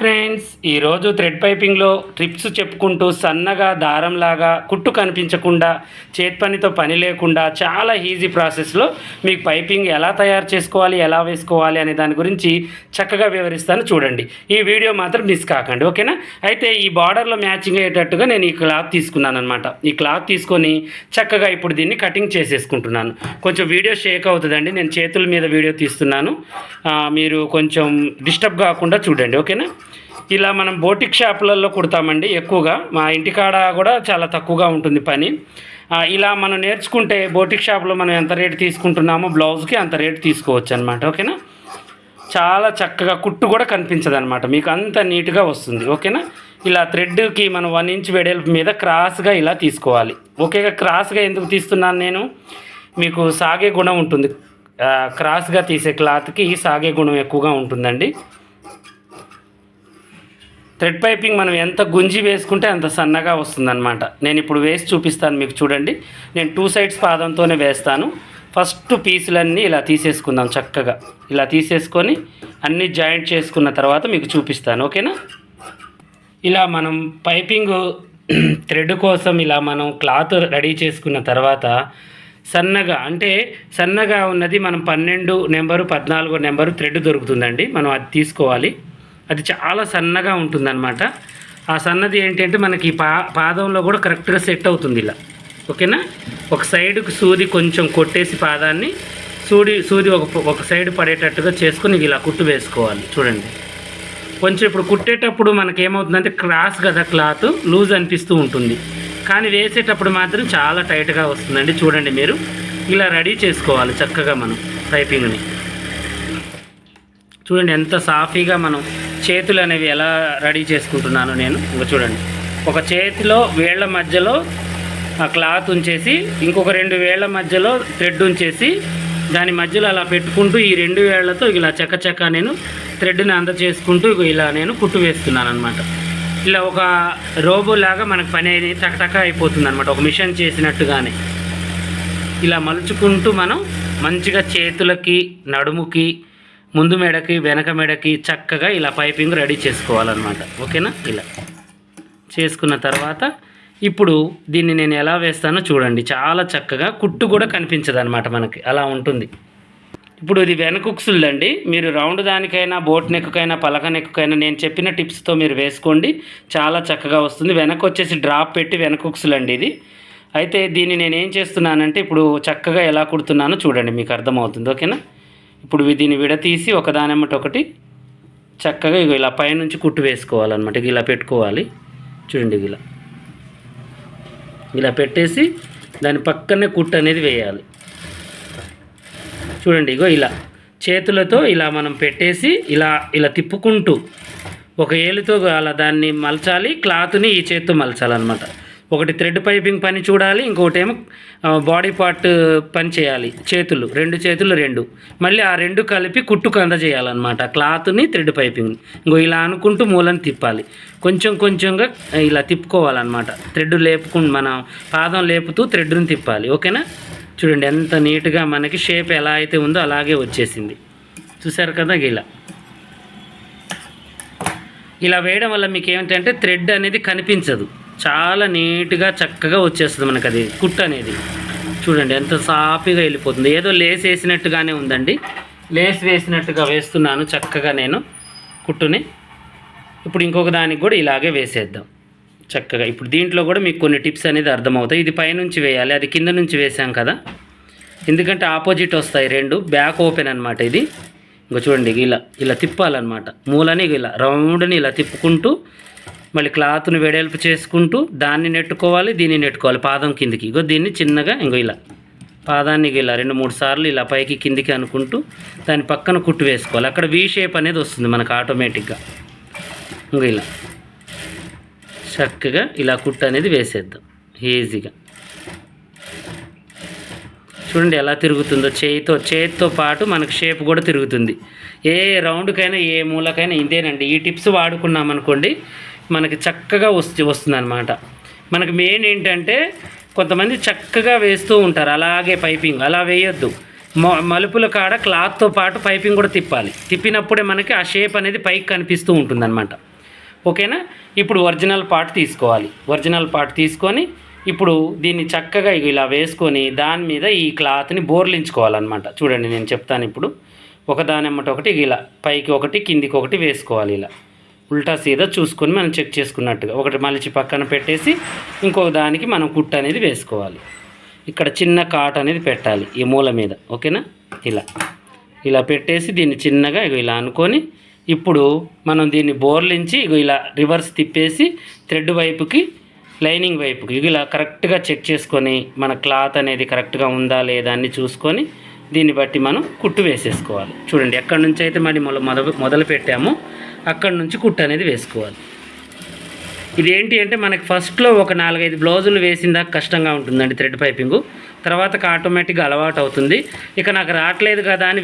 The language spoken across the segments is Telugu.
ఫ్రెండ్స్, ఈరోజు థ్రెడ్ పైపింగ్లో ట్రిప్స్ చెప్పుకుంటూ సన్నగా దారంలాగా కుట్టు కనిపించకుండా చేతి పనితో పని లేకుండా చాలా ఈజీ ప్రాసెస్లో మీకు పైపింగ్ ఎలా తయారు చేసుకోవాలి, ఎలా వేసుకోవాలి అనే దాని గురించి చక్కగా వివరిస్తాను. చూడండి, ఈ వీడియో మాత్రం మిస్ కాకండి, ఓకేనా? అయితే ఈ బార్డర్లో మ్యాచింగ్ అయ్యేటట్టుగా నేను ఈ క్లాత్ తీసుకున్నాను అనమాట. ఈ క్లాత్ తీసుకొని చక్కగా ఇప్పుడు దీన్ని కటింగ్ చేసేసుకుంటున్నాను. కొంచెం వీడియో షేక్ అవుతుందండి, నేను చేతుల మీద వీడియో తీస్తున్నాను, మీరు కొంచెం డిస్టర్బ్ కాకుండా చూడండి, ఓకేనా? ఇలా మనం బోటిక్ షాపులలో కుడతామండి ఎక్కువగా, మా ఇంటికాడ కూడా చాలా తక్కువగా ఉంటుంది పని. ఇలా మనం నేర్చుకుంటే బోటిక్ షాప్లో మనం ఎంత రేటు తీసుకుంటున్నామో బ్లౌజ్కి అంత రేటు తీసుకోవచ్చు అనమాట, ఓకేనా? చాలా చక్కగా కుట్టు కూడా కనిపించదు అనమాట, మీకు అంత నీట్గా వస్తుంది, ఓకేనా? ఇలా థ్రెడ్కి మనం 1 ఇంచ్ వెడల్పు మీద క్రాస్గా ఇలా తీసుకోవాలి. ఓకేగా, క్రాస్గా ఎందుకు తీస్తున్నాను నేను, మీకు సాగే గుణం ఉంటుంది, క్రాస్గా తీసే క్లాత్కి సాగే గుణం ఎక్కువగా ఉంటుందండి. థ్రెడ్ పైపింగ్ మనం ఎంత గుంజి వేసుకుంటే అంత సన్నగా వస్తుందన్నమాట. నేను ఇప్పుడు వేసి చూపిస్తాను మీకు, చూడండి. నేను 2 సైడ్స్ పాదంతోనే వేస్తాను. ఫస్ట్ పీసులన్నీ ఇలా తీసేసుకుందాం, చక్కగా ఇలా తీసేసుకొని అన్నీ జాయింట్ చేసుకున్న తర్వాత మీకు చూపిస్తాను, ఓకేనా? ఇలా మనం పైపింగ్ థ్రెడ్ కోసం ఇలా మనం క్లాత్ రెడీ చేసుకున్న తర్వాత సన్నగా ఉన్నది మనం 12 నెంబరు 14 నెంబరు థ్రెడ్ దొరుకుతుందండి, మనం అది తీసుకోవాలి. అది చాలా సన్నగా ఉంటుందన్నమాట. ఆ సన్నది ఏంటంటే మనకి పాదంలో కూడా కరెక్ట్గా సెట్ అవుతుంది ఇలా, ఓకేనా? ఒక సైడుకి సూది కొంచెం కొట్టేసి పాదాన్ని సూది ఒక సైడ్ పడేటట్టుగా చేసుకొని ఇలా కుట్టు వేసుకోవాలి. చూడండి, కొంచెం ఇప్పుడు కుట్టేటప్పుడు మనకేమవుతుందంటే క్రాస్ కదా క్లాత్, లూజ్ అనిపిస్తూ ఉంటుంది, కానీ వేసేటప్పుడు మాత్రం చాలా టైట్గా వస్తుందండి. చూడండి, మీరు ఇలా రెడీ చేసుకోవాలి చక్కగా మనం పైపింగ్ని. చూడండి ఎంత సాఫీగా మనం చేతులు అనేవి ఎలా రెడీ చేసుకుంటున్నాను నేను. ఇంకా చూడండి, ఒక చేతిలో వేళ్ల మధ్యలో ఆ క్లాత్ ఉంచేసి ఇంకొక 2 వేళ్ల మధ్యలో థ్రెడ్ ఉంచేసి దాని మధ్యలో అలా పెట్టుకుంటూ ఈ 2 వేళ్లతో ఇలా చక్కచక్క నేను థ్రెడ్ని అందచేసుకుంటూ ఇలా నేను కుట్టు వేస్తున్నాను అనమాట. ఇలా ఒక రోబోలాగా మనకు పని అనేది టకటక అయిపోతుంది అనమాట, ఒక మిషన్ చేసినట్టుగానే. ఇలా మలుచుకుంటూ మనం మంచిగా చేతులకి, నడుముకి, ముందు మెడకి, వెనక మెడకి చక్కగా ఇలా పైపింగ్ రెడీ చేసుకోవాలన్నమాట, ఓకేనా? ఇలా చేసుకున్న తర్వాత ఇప్పుడు దీన్ని నేను ఎలా వేస్తానో చూడండి, చాలా చక్కగా కుట్టు కూడా కనిపించదు అనమాట మనకి, అలా ఉంటుంది. ఇప్పుడు ఇది వెనకుక్సులండి, మీరు రౌండ్ దానికైనా బోట్ నెక్కకైనా పలక నెక్కకైనా నేను చెప్పిన టిప్స్తో మీరు వేసుకోండి, చాలా చక్కగా వస్తుంది. వెనక వచ్చేసి డ్రాప్ పెట్టి వెనకుక్సులండి ఇది. అయితే దీన్ని నేను ఏం చేస్తున్నానంటే ఇప్పుడు చక్కగా ఎలా కుడుతున్నానో చూడండి, మీకు అర్థమవుతుంది, ఓకేనా? ఇప్పుడు దీన్ని విడతీసి ఒకదానమ్మటి ఒకటి చక్కగా ఇలా పైనుంచి కుట్టు వేసుకోవాలన్నమాట. ఇలా పెట్టుకోవాలి, చూడండి, ఇలా పెట్టేసి దాని పక్కనే కుట్టు అనేది వేయాలి. చూడండి, ఇలా చేతులతో ఇలా మనం పెట్టేసి ఇలా తిప్పుకుంటూ ఒక ఏలుతో అలా దాన్ని మలచాలి, క్లాత్ని ఈ చేత్తో మలచాలన్నమాట. ఒకటి థ్రెడ్ పైపింగ్ పని చూడాలి, ఇంకొకటి ఏమో బాడీ పార్ట్ పని చేయాలి, చేతులు 2 చేతులు 2, మళ్ళీ ఆ 2 కలిపి కుట్టుకు అందజేయాలన్నమాట క్లాత్ని, థ్రెడ్ పైపింగ్ని. ఇలా అనుకుంటూ మూలని తిప్పాలి, కొంచెంగా ఇలా తిప్పుకోవాలన్నమాట. థ్రెడ్ లేపుకుంటూ మనం పాదం లేపుతూ థ్రెడ్ని తిప్పాలి, ఓకేనా? చూడండి ఎంత నీట్గా మనకి షేప్ ఎలా అయితే ఉందో అలాగే వచ్చేసింది, చూసారు కదా? ఇలా వేయడం వల్ల మీకు ఏమిటంటే థ్రెడ్ అనేది కనిపించదు, చాలా నీట్గా చక్కగా వచ్చేస్తుంది మనకు అది కుట్టు అనేది. చూడండి ఎంత సాఫీగా వెళ్ళిపోతుంది, ఏదో లేస్ వేసినట్టుగానే ఉందండి, లేస్ వేసినట్టుగా వేస్తున్నాను చక్కగా నేను కుట్టుని. ఇప్పుడు ఇంకొక దానికి కూడా ఇలాగే వేసేద్దాం చక్కగా. ఇప్పుడు దీంట్లో కూడా మీకు కొన్ని టిప్స్ అనేది అర్థమవుతాయి. ఇది పైనుంచి వేయాలి, అది కింద నుంచి వేసాం కదా, ఎందుకంటే ఆపోజిట్ వస్తాయి 2, బ్యాక్ ఓపెన్ అనమాట ఇది. ఇంకా చూడండి, ఇలా తిప్పాలన్నమాట, మూలని ఇలా రౌండ్ని ఇలా తిప్పుకుంటూ మళ్ళీ క్లాత్ని వెడల్పు చేసుకుంటూ దాన్ని నెట్టుకోవాలి, దీన్ని నెట్టుకోవాలి పాదం కిందికి. దీన్ని చిన్నగా ఇలా పాదాన్ని ఇలా 2-3 సార్లు ఇలా పైకి కిందికి అనుకుంటూ దాని పక్కన కుట్టు వేసుకోవాలి. అక్కడ వీ షేప్ అనేది వస్తుంది మనకు ఆటోమేటిక్గా. ఇలా చక్కగా ఇలా కుట్టు అనేది వేసేద్దాం ఈజీగా. చూడండి ఎలా తిరుగుతుందో, చేతితో పాటు మనకు షేప్ కూడా తిరుగుతుంది. ఏ రౌండ్కైనా ఏ మూలకైనా ఇదేనండి. ఈ టిప్స్ వాడుకున్నాం అనుకోండి మనకి చక్కగా వస్తుందన్నమాట. మనకి మెయిన్ ఏంటంటే కొంతమంది చక్కగా వేస్తూ ఉంటారు అలాగే పైపింగ్, అలా వేయొద్దు. మలుపుల కాడ క్లాత్తో పాటు పైపింగ్ కూడా తిప్పాలి. తిప్పినప్పుడే మనకి ఆ షేప్ అనేది పైకి కనిపిస్తూ ఉంటుందన్నమాట. ఓకేనా. ఇప్పుడు ఒరిజినల్ పార్ట్ తీసుకోవాలి. ఒరిజినల్ పార్ట్ తీసుకొని ఇప్పుడు దీన్ని చక్కగా ఇలా వేసుకొని దాని మీద ఈ క్లాత్ని బోర్లించుకోవాలన్నమాట. చూడండి నేను చెప్తాను ఇప్పుడు. ఒకదానమ్మట ఒకటి ఇలా పైకి ఒకటి కిందికి ఒకటి వేసుకోవాలి. ఇలా ఉల్టా సీదా చూసుకొని మనం చెక్ చేసుకున్నట్టుగా ఒకటి మలిచి పక్కన పెట్టేసి ఇంకొక దానికి మనం కుట్టు అనేది వేసుకోవాలి. ఇక్కడ చిన్న కాట్ అనేది పెట్టాలి ఈ మూల మీద. ఓకేనా. ఇలా పెట్టేసి దీన్ని చిన్నగా ఇలా అనుకొని ఇప్పుడు మనం దీన్ని బోర్లించి ఇలా రివర్స్ తిప్పేసి థ్రెడ్ వైపుకి లైనింగ్ వైపుకి ఇలా కరెక్ట్గా చెక్ చేసుకొని మన క్లాత్ అనేది కరెక్ట్గా ఉందా లేదా అని చూసుకొని దీన్ని బట్టి మనం కుట్టు వేసేసుకోవాలి. చూడండి ఎక్కడి నుంచి అయితే మరి మొదలు పెట్టామో అక్కడి నుంచి కుట్టు అనేది వేసుకోవాలి. ఇది ఏంటి అంటే మనకి ఫస్ట్లో ఒక 4-5 బ్లౌజులు వేసిన దాకా కష్టంగా ఉంటుందండి థ్రెడ్ పైపింగు. తర్వాతకి ఆటోమేటిక్గా అలవాటు అవుతుంది. ఇక నాకు రావట్లేదు కదా అని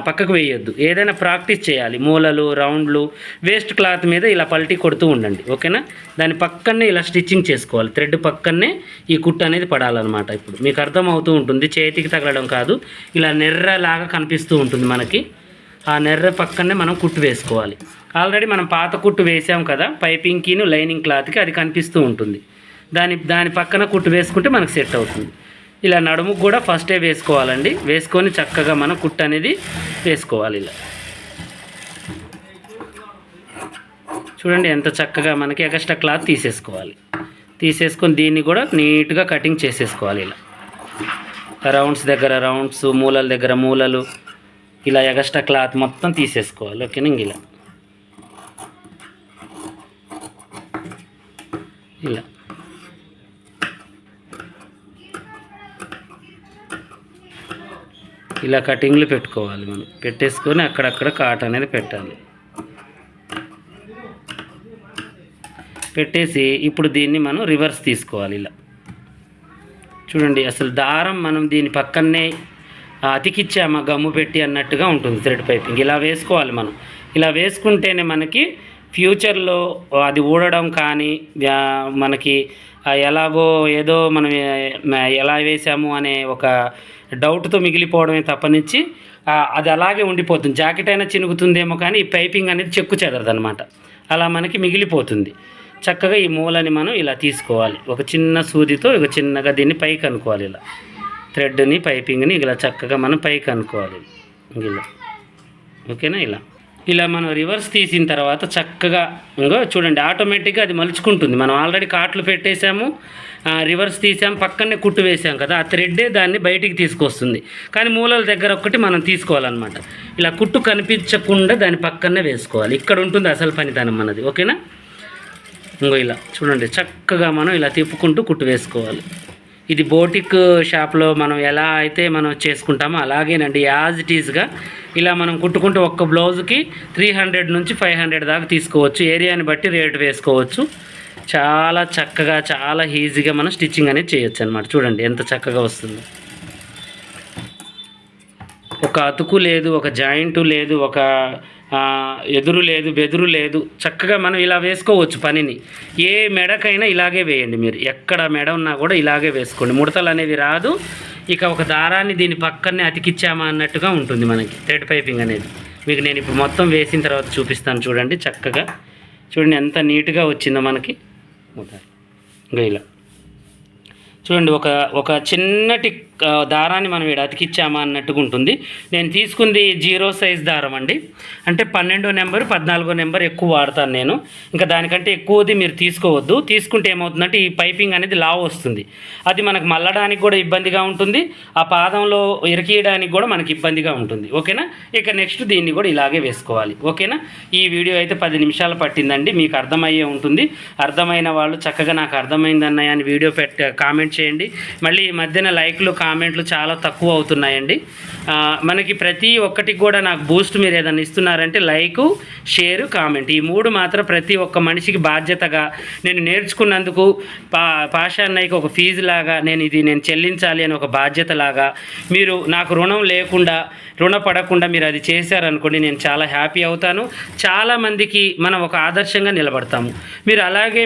పక్కకు వేయొద్దు. ఏదైనా ప్రాక్టీస్ చేయాలి. మూలలు రౌండ్లు వేస్ట్ క్లాత్ మీద ఇలా పల్టీ కొడుతూ ఉండండి. ఓకేనా. దాని పక్కనే ఇలా స్టిచ్చింగ్ చేసుకోవాలి. థ్రెడ్ పక్కనే ఈ కుట్టు అనేది పడాలన్నమాట. ఇప్పుడు మీకు అర్థమవుతూ ఉంటుంది. చేతికి తగలడం కాదు, ఇలా నెర్రలాగా కనిపిస్తూ ఉంటుంది మనకి. ఆ నెర్ర పక్కనే మనం కుట్టు వేసుకోవాలి. ఆల్రెడీ మనం పాత కుట్టు వేసాం కదా పైపింగ్కిను లైనింగ్ క్లాత్కి, అది కనిపిస్తూ ఉంటుంది. దాని పక్కన కుట్టు వేసుకుంటే మనకు సెట్ అవుతుంది. ఇలా నడుముకు కూడా ఫస్టే వేసుకోవాలండి. వేసుకొని చక్కగా మనం కుట్టు అనేది వేసుకోవాలి. ఇలా చూడండి ఎంత చక్కగా మనకి ఎక్స్ట్రా క్లాత్ తీసేసుకోవాలి. తీసేసుకొని దీన్ని కూడా నీట్గా కటింగ్ చేసేసుకోవాలి. ఇలా రౌండ్స్ దగ్గర రౌండ్స్, మూలల దగ్గర మూలలు, ఇలా ఎక్స్ట్రా క్లాత్ మొత్తం తీసేసుకోవాలి. ఓకేనా. ఇలా కటింగ్లు పెట్టుకోవాలి. మనం పెట్టేసుకొని అక్కడక్కడ కాట్ అనేది పెట్టాలి. పెట్టేసి ఇప్పుడు దీన్ని మనం రివర్స్ తీసుకోవాలి. ఇలా చూడండి అసలు దారం మనం దీని పక్కనే అతికిచ్చామా గమ్ము పెట్టి అన్నట్టుగా ఉంటుంది థ్రెడ్ పైపింగ్. ఇలా వేసుకోవాలి మనం. ఇలా వేసుకుంటేనే మనకి ఫ్యూచర్లో అది ఊడడం కానీ మనకి ఎలాగో ఏదో మనం ఎలా వేసాము అనే ఒక డౌట్తో మిగిలిపోవడమే తప్పనిచ్చి అది అలాగే ఉండిపోతుంది. జాకెట్ అయినా చినుగుతుందేమో కానీ ఈ పైపింగ్ అనేది చెక్కు చెదరదనమాట. అలా మనకి మిగిలిపోతుంది. చక్కగా ఈ మూలని మనం ఇలా తీసుకోవాలి. ఒక చిన్న సూదితో ఇక చిన్నగా దీన్ని పైకి అనుకోవాలి. ఇలా థ్రెడ్ని పైపింగ్ని ఇలా చక్కగా మనం పైకి అనుకోవాలి. ఇలా ఓకేనా. ఇలా మనం రివర్స్ తీసిన తర్వాత చక్కగా చూడండి ఆటోమేటిక్గా అది మలుచుకుంటుంది. మనం ఆల్రెడీ కాట్లు పెట్టేసాము, రివర్స్ తీసాము, పక్కనే కుట్టు వేసాం కదా, ఆ థ్రెడ్డే దాన్ని బయటికి తీసుకొస్తుంది. కానీ మూలల దగ్గర ఒక్కటి మనం తీసుకోవాలన్నమాట. ఇలా కుట్టు కనిపించకుండా దాని పక్కనే వేసుకోవాలి. ఇక్కడ ఉంటుంది అసలు పనితనం మనది. ఓకేనా. ఇలా చూడండి చక్కగా మనం ఇలా తిప్పుకుంటూ కుట్టు వేసుకోవాలి. ఇది బోటిక్ షాప్లో మనం ఎలా అయితే మనం చేసుకుంటామో అలాగేనండి యాజ్ ఇట్ ఈజ్గా ఇలా మనం కుట్టుకుంటూ ఒక్క బ్లౌజ్కి 300 నుంచి 500 దాకా తీసుకోవచ్చు. ఏరియాని బట్టి రేటు వేసుకోవచ్చు. చాలా చక్కగా చాలా ఈజీగా మనం స్టిచ్చింగ్ అనేది చేయొచ్చు అనమాట. చూడండి ఎంత చక్కగా వస్తుందో. ఒక అతుకు లేదు, ఒక జాయింటు లేదు, ఒక ఎదురు లేదు, బెదురు లేదు. చక్కగా మనం ఇలా వేసుకోవచ్చు పనిని. ఏ మెడకైనా ఇలాగే వేయండి మీరు. ఎక్కడ మెడ ఉన్నా కూడా ఇలాగే వేసుకోండి. ముడతలు అనేవి రాదు. ఇక ఒక దారాన్ని దీని పక్కనే అతికిచ్చామా అన్నట్టుగా ఉంటుంది మనకి థ్రెడ్ పైపింగ్ అనేది. మీకు నేను ఇప్పుడు మొత్తం వేసిన తర్వాత చూపిస్తాను. చూడండి చక్కగా చూడండి ఎంత నీట్గా వచ్చిందో మనకి. ఇలా చూడండి ఒక చిన్నటి దారాన్ని మనం ఇక్కడ అతికిచ్చామా అన్నట్టుగా ఉంటుంది. నేను తీసుకుంది 0 సైజ్ దారం అండి. అంటే 12వ నెంబర్ 14వ నెంబర్ ఎక్కువ వాడతాను నేను. ఇంకా దానికంటే ఎక్కువది మీరు తీసుకోవద్దు. తీసుకుంటే ఏమవుతుందంటే ఈ పైపింగ్ అనేది లావు వస్తుంది. అది మనకు మల్లడానికి కూడా ఇబ్బందిగా ఉంటుంది. ఆ పాదంలో ఇరికియడానికి కూడా మనకి ఇబ్బందిగా ఉంటుంది. ఓకేనా. ఇక నెక్స్ట్ దీన్ని కూడా ఇలాగే వేసుకోవాలి. ఓకేనా. ఈ వీడియో అయితే 10 నిమిషాలు పట్టిందండి. మీకు అర్థమయ్యే ఉంటుంది. అర్థమైన వాళ్ళు చక్కగా నాకు అర్థమైందన్నయ్య అని వీడియో కామెంట్ చేయండి. మళ్ళీ ఈ మధ్యన లైక్లు కామెంట్లు చాలా తక్కువ అవుతున్నాయండి. మనకి ప్రతి ఒక్కటికి కూడా నాకు బూస్ట్ మీరు ఏదైనా ఇస్తున్నారంటే లైకు, షేరు, కామెంట్, ఈ 3 మాత్రం ప్రతి ఒక్క మనిషికి బాధ్యతగా నేను నేర్చుకున్నందుకు పాషా అన్నయ్యకి ఒక ఫీజు లాగా నేను చెల్లించాలి అని ఒక బాధ్యత లాగా మీరు నాకు రుణం లేకుండా రుణపడకుండా మీరు అది చేశారనుకోండి నేను చాలా హ్యాపీ అవుతాను. చాలామందికి మనం ఒక ఆదర్శంగా నిలబడతాము. మీరు అలాగే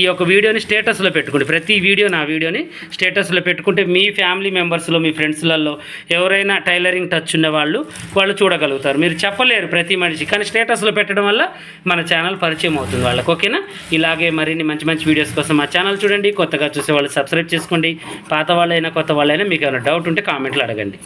ఈ యొక్క వీడియోని స్టేటస్లో పెట్టుకోండి. ప్రతి వీడియో నా వీడియోని స్టేటస్లో పెట్టుకుంటే మీ ఫ్యామిలీ మెంబర్స్లో మీ ఫ్రెండ్స్లలో ఎవరైనా టైలరింగ్ టచ్ ఉన్న వాళ్ళు చూడగలుగుతారు. మీరు చెప్పలేరు ప్రతి మనిషి, కానీ స్టేటస్లో పెట్టడం వల్ల మన ఛానల్ పరిచయం అవుతుంది వాళ్ళకి. ఓకేనా? ఇలాగే మరిన్ని మంచి మంచి వీడియోస్ కోసం మా ఛానల్ చూడండి. కొత్తగా చూసే వాళ్ళు సబ్స్క్రైబ్ చేసుకోండి. పాత వాళ్ళైనా కొత్త వాళ్ళైనా మీకు ఏమైనా డౌట్ ఉంటే కామెంట్లు అడగండి.